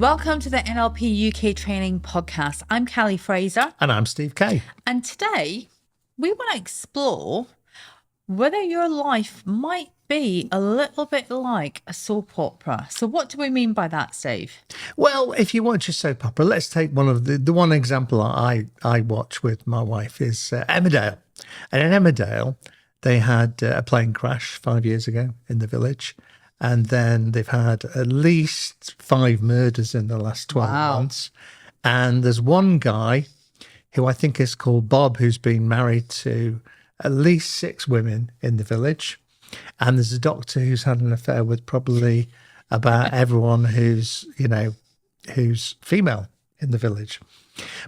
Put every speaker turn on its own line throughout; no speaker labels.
Welcome to the NLP UK Training Podcast. I'm Fraser.
And I'm Steve Kay.
And today we want to explore whether your life might be a little bit like a soap opera. So what do we mean by that, Steve?
Well, if you watch a soap opera, let's take one of the one example I watch with my wife is Emmerdale. And in Emmerdale, they had a plane crash 5 years ago in the village. And then they've had at least 5 murders in the last 12 months. And there's one guy who I think is called Bob, who's been married to at least 6 women in the village. And there's a doctor who's had an affair with probably about everyone who's female in the village.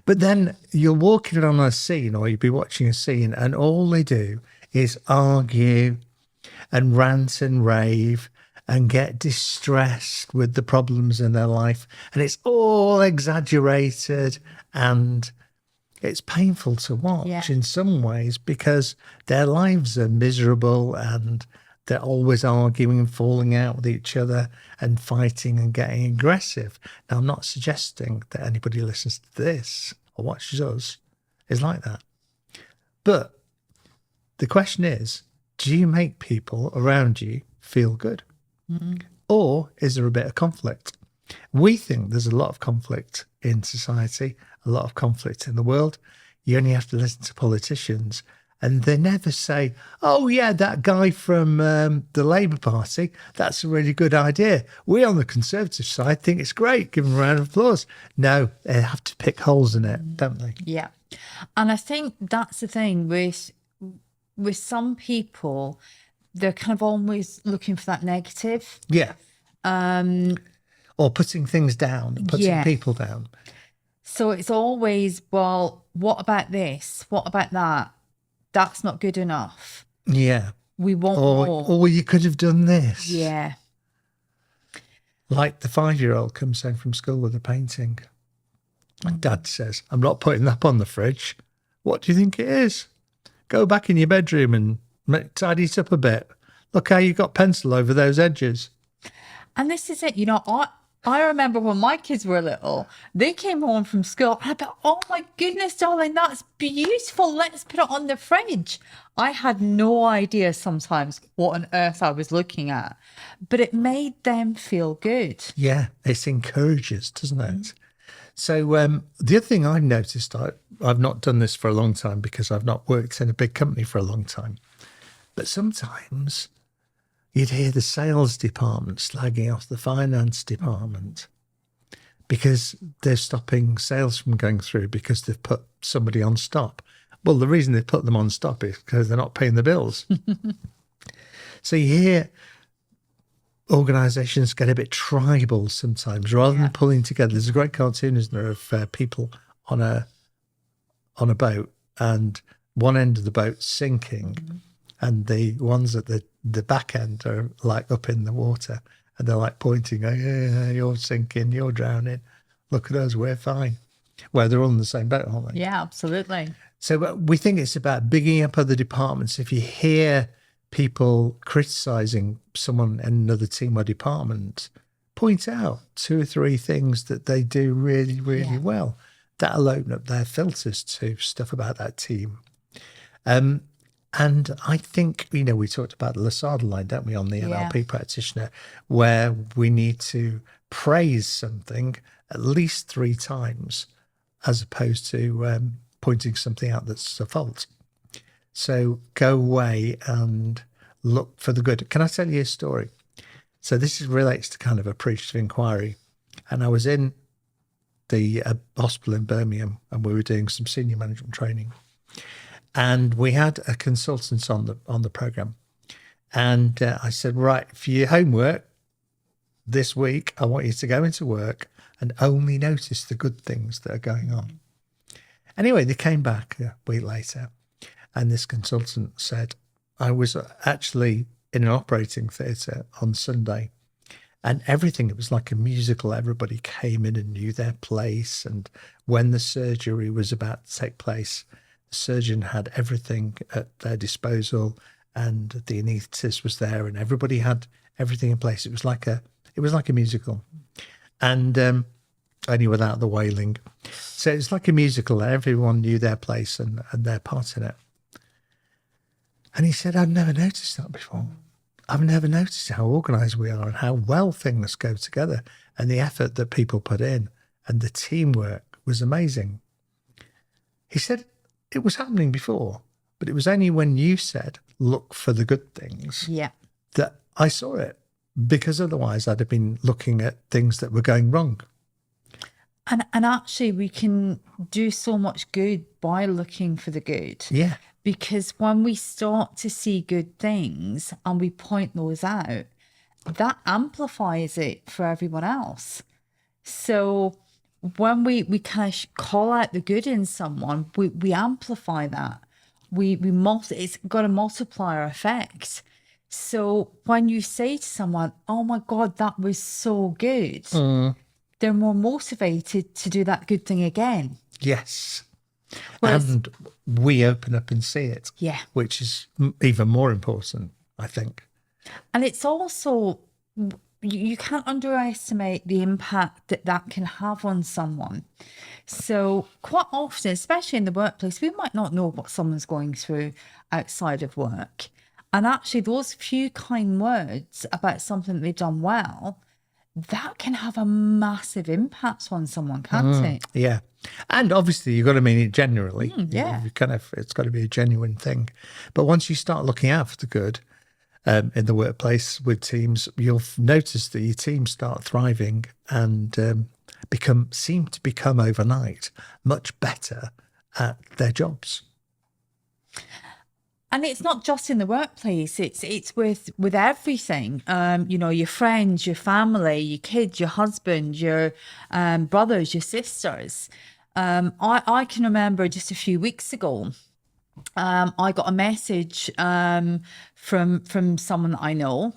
But then you're walking on a scene or you'd be watching a scene and all they do is argue and rant and rave and get distressed with the problems in their life. And it's all exaggerated and it's painful to watch in some ways because their lives are miserable and they're always arguing and falling out with each other and fighting and getting aggressive. Now, I'm not suggesting that anybody who listens to this or watches us is like that. But the question is, do you make people around you feel good? Mm-hmm. Or is there a bit of conflict? We think there's a lot of conflict in society, a lot of conflict in the world. You only have to listen to politicians and they never say, oh yeah, that guy from the Labour Party, that's a really good idea. We on the Conservative side think it's great. Give them a round of applause. No, they have to pick holes in it, don't they?
Yeah. And I think that's the thing with some people, they're kind of always looking for that negative.
Yeah. Or putting things down, putting people down.
So it's always, well, what about this? What about that? That's not good enough.
Yeah.
We want more.
Or you could have done this.
Yeah.
Like the 5-year-old comes home from school with a painting. And Dad says, I'm not putting that on the fridge. What do you think it is? Go back in your bedroom and tidy it up a bit. Look how you got pencil over those edges.
And this is it. I remember when my kids were little, they came home from school and I thought, oh my goodness, darling, that's beautiful. Let's put it on the fridge. I had no idea sometimes what on earth I was looking at, but it made them feel good.
Yeah, it encourages, doesn't it? Mm-hmm. So the other thing I've noticed, I've not done this for a long time because I've not worked in a big company for a long time. But sometimes you'd hear the sales department slagging off the finance department because they're stopping sales from going through because they've put somebody on stop. Well, the reason they put them on stop is because they're not paying the bills. So you hear organisations get a bit tribal sometimes rather than pulling together. There's a great cartoon, isn't there, of people on a boat and one end of the boat sinking. Mm-hmm. And the ones at the back end are like up in the water and they're like pointing, oh, yeah, you're sinking, you're drowning. Look at us, we're fine. Well, they're all in the same boat, aren't they?
Yeah, absolutely.
So we think it's about bigging up other departments. If you hear people criticising someone in another team or department, point out 2 or 3 things that they do really, really well. That'll open up their filters to stuff about that team. And I think, we talked about the Lasada line, don't we, on the NLP Practitioner, where we need to praise something at least 3 times as opposed to pointing something out that's a fault. So go away and look for the good. Can I tell you a story? So this relates to kind of appreciative inquiry. And I was in the hospital in Birmingham and we were doing some senior management training. And we had a consultant on the program. And I said, right, for your homework this week, I want you to go into work and only notice the good things that are going on. Anyway, they came back a week later and this consultant said, I was actually in an operating theatre on Sunday and everything, it was like a musical. Everybody came in and knew their place. And when the surgery was about to take place, the surgeon had everything at their disposal and the anaesthetist was there and everybody had everything in place. It was like a musical. And only without the wailing. So it's like a musical. Everyone knew their place and their part in it. And he said, I've never noticed that before. I've never noticed how organised we are and how well things go together and the effort that people put in and the teamwork was amazing. He said it was happening before, but it was only when you said, look for the good things, that I saw it, because otherwise I'd have been looking at things that were going wrong.
And actually, we can do so much good by looking for the good.
Yeah.
Because when we start to see good things and we point those out, that amplifies it for everyone else. So when we kind of call out the good in someone, we amplify that. It's got a multiplier effect. So when you say to someone, oh my God, that was so good, they're more motivated to do that good thing again.
Yes.
Whereas,
and we open up and see it.
Yeah.
Which is even more important, I think.
And it's also, you can't underestimate the impact that can have on someone. So quite often, especially in the workplace, we might not know what someone's going through outside of work. And actually those few kind words about something they've done well, that can have a massive impact on someone, can't it?
Yeah. And obviously you've got to mean it genuinely.
Yeah.
It's got to be a genuine thing. But once you start looking out for the good in the workplace with teams, you'll notice that your teams start thriving and seem to become overnight much better at their jobs.
And it's not just in the workplace, it's with everything. Your friends, your family, your kids, your husband, your brothers, your sisters. I can remember just a few weeks ago, I got a message from someone that I know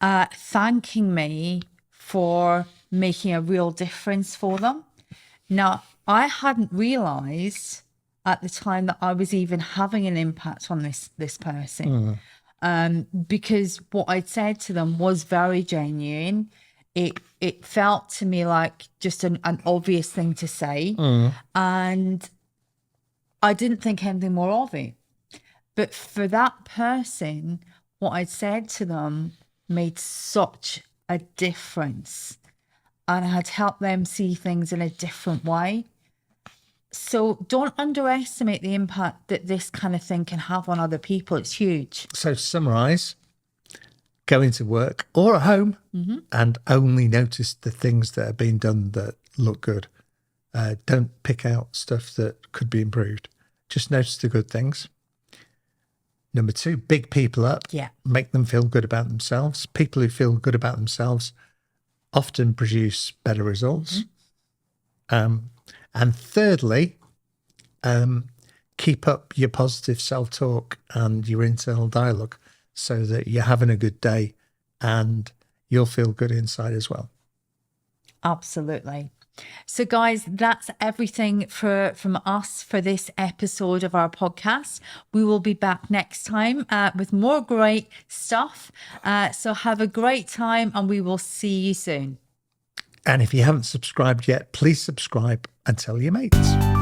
thanking me for making a real difference for them. Now, I hadn't realised at the time that I was even having an impact on this person, because what I'd said to them was very genuine. It felt to me like just an obvious thing to say, and I didn't think anything more of it. But for that person, what I'd said to them made such a difference, and I had helped them see things in a different way. So don't underestimate the impact that this kind of thing can have on other people. It's huge.
So to summarise, go into work or at home and only notice the things that are being done that look good. Don't pick out stuff that could be improved. Just notice the good things. Number 2, big people up.
Yeah.
Make them feel good about themselves. People who feel good about themselves often produce better results. And thirdly, keep up your positive self-talk and your internal dialogue so that you're having a good day and you'll feel good inside as well.
Absolutely. So guys, that's everything from us for this episode of our podcast. We will be back next time with more great stuff. So have a great time and we will see you soon.
And if you haven't subscribed yet, please subscribe and tell your mates.